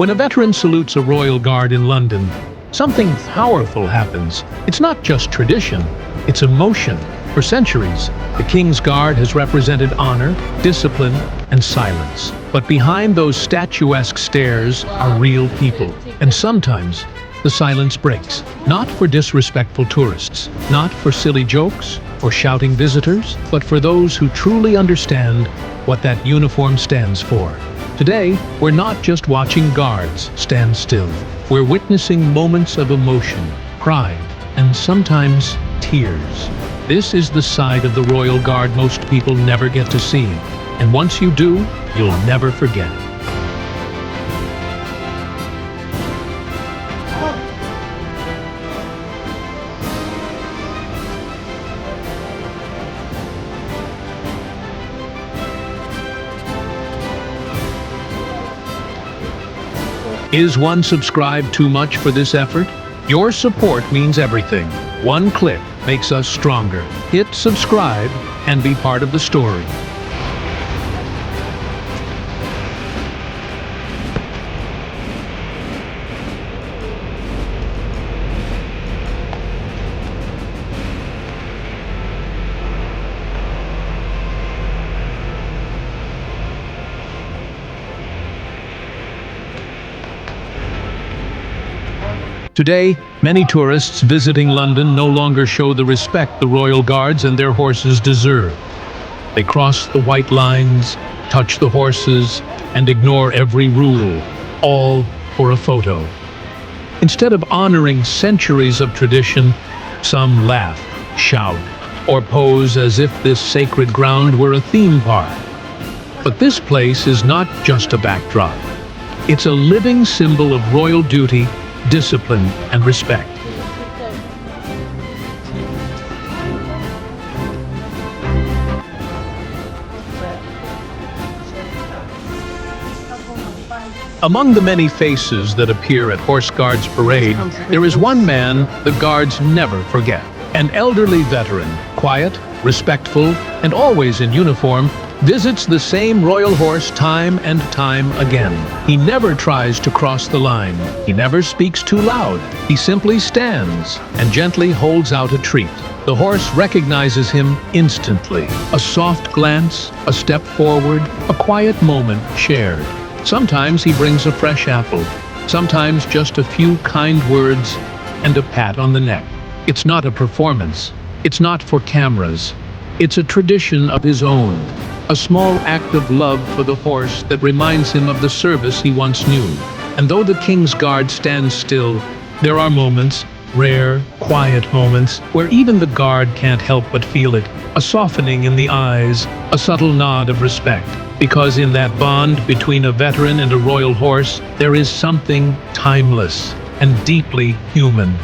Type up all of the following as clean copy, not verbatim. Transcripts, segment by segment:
When a veteran salutes a royal guard in London, something powerful happens. It's not just tradition, it's emotion. For centuries, the King's Guard has represented honor, discipline, and silence. But behind those statuesque stares are real people. And sometimes, the silence breaks. Not for disrespectful tourists, not for silly jokes or shouting visitors, but for those who truly understand what that uniform stands for. Today, we're not just watching guards stand still. We're witnessing moments of emotion, pride, and sometimes tears. This is the side of the Royal Guard most people never get to see. And once you do, you'll never forget. Is one subscribed too much for this effort? Your support means everything. One click makes us stronger. Hit subscribe and be part of the story. Today, many tourists visiting London no longer show the respect the royal guards and their horses deserve. They cross the white lines, touch the horses, and ignore every rule, all for a photo. Instead of honoring centuries of tradition, some laugh, shout, or pose as if this sacred ground were a theme park. But this place is not just a backdrop. It's a living symbol of royal duty, discipline, and respect. Among the many faces that appear at Horse Guards Parade, there is one man the guards never forget. An elderly veteran, quiet, respectful, and always in uniform, visits the same royal horse time and time again. He never tries to cross the line. He never speaks too loud. He simply stands and gently holds out a treat. The horse recognizes him instantly. A soft glance, a step forward, a quiet moment shared. Sometimes he brings a fresh apple, sometimes just a few kind words and a pat on the neck. It's not a performance. It's not for cameras. It's a tradition of his own. A small act of love for the horse that reminds him of the service he once knew. And though the King's Guard stands still, there are moments, rare, quiet moments, where even the guard can't help but feel it. A softening in the eyes, a subtle nod of respect. Because in that bond between a veteran and a royal horse, there is something timeless and deeply human.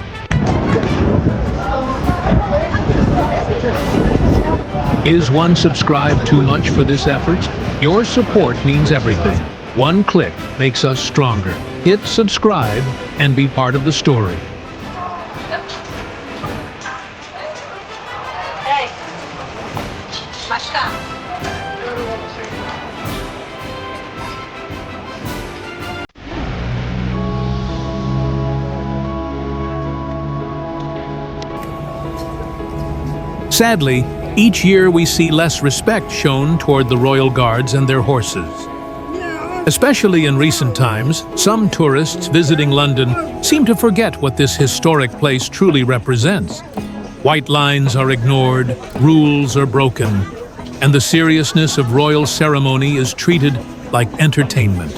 Is one subscribed too much for this effort? Your support means everything. One click makes us stronger. Hit subscribe and be part of the story. Sadly, each year we see less respect shown toward the royal guards and their horses. Especially in recent times, some tourists visiting London seem to forget what this historic place truly represents. White lines are ignored, rules are broken, and the seriousness of royal ceremony is treated like entertainment.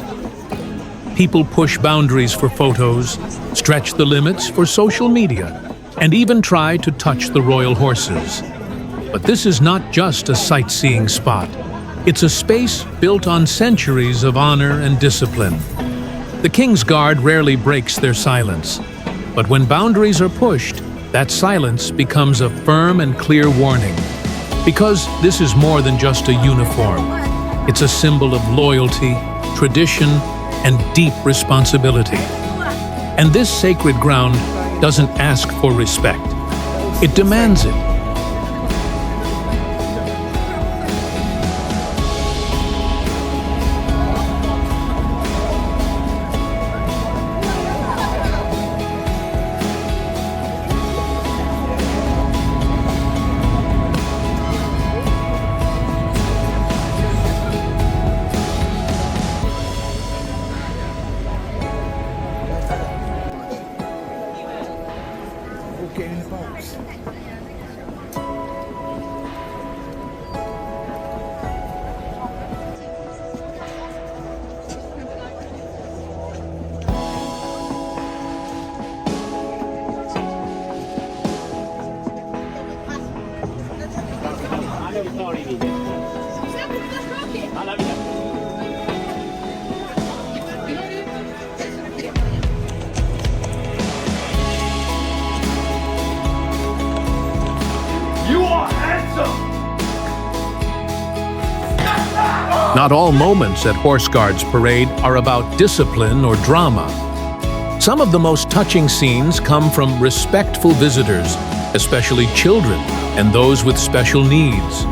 People push boundaries for photos, stretch the limits for social media, and even try to touch the royal horses. But this is not just a sightseeing spot. It's a space built on centuries of honor and discipline. The King's Guard rarely breaks their silence, but when boundaries are pushed, that silence becomes a firm and clear warning. Because this is more than just a uniform. It's a symbol of loyalty, tradition, and deep responsibility. And this sacred ground doesn't ask for respect. It demands it. You are handsome! Not all moments at Horse Guards Parade are about discipline or drama. Some of the most touching scenes come from respectful visitors, especially children and those with special needs.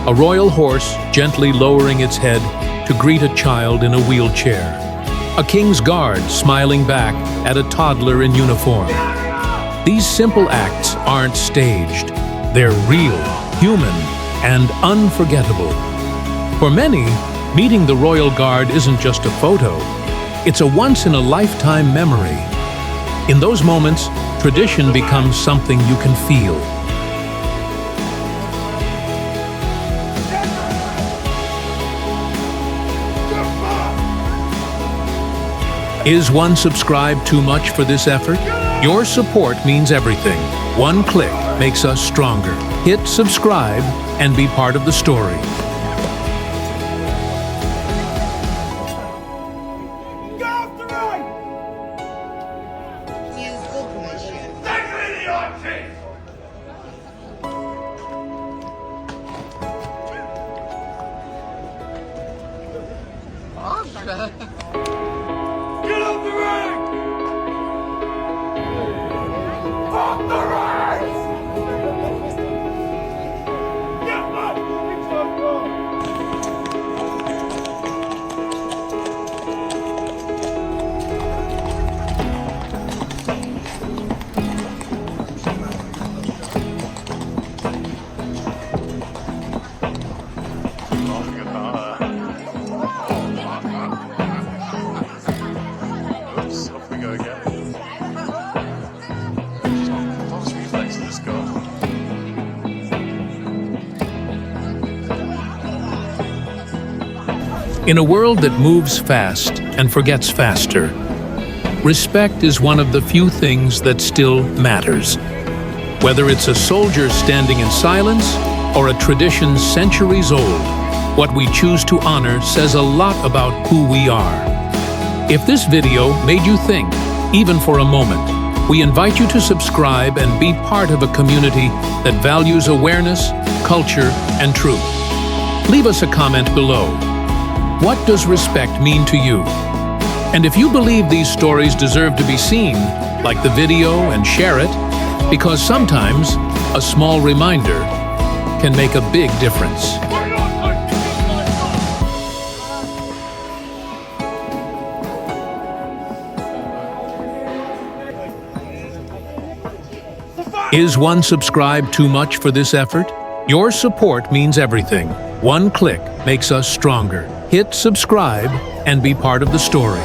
A royal horse gently lowering its head to greet a child in a wheelchair. A king's guard smiling back at a toddler in uniform. These simple acts aren't staged. They're real, human, and unforgettable. For many, meeting the Royal Guard isn't just a photo. It's a once-in-a-lifetime memory. In those moments, tradition becomes something you can feel. Is one subscribed too much for this effort? Your support means everything. One click makes us stronger. Hit subscribe and be part of the story. Get up the ring! Fuck the race! Get up! Oops, off we go again. Lost reflex of this goal. In a world that moves fast and forgets faster, respect is one of the few things that still matters. Whether it's a soldier standing in silence or a tradition centuries old, what we choose to honor says a lot about who we are. If this video made you think, even for a moment, we invite you to subscribe and be part of a community that values awareness, culture, and truth. Leave us a comment below. What does respect mean to you? And if you believe these stories deserve to be seen, like the video and share it, because sometimes a small reminder can make a big difference. Is one subscribed too much for this effort? Your support means everything. One click makes us stronger. Hit subscribe and be part of the story.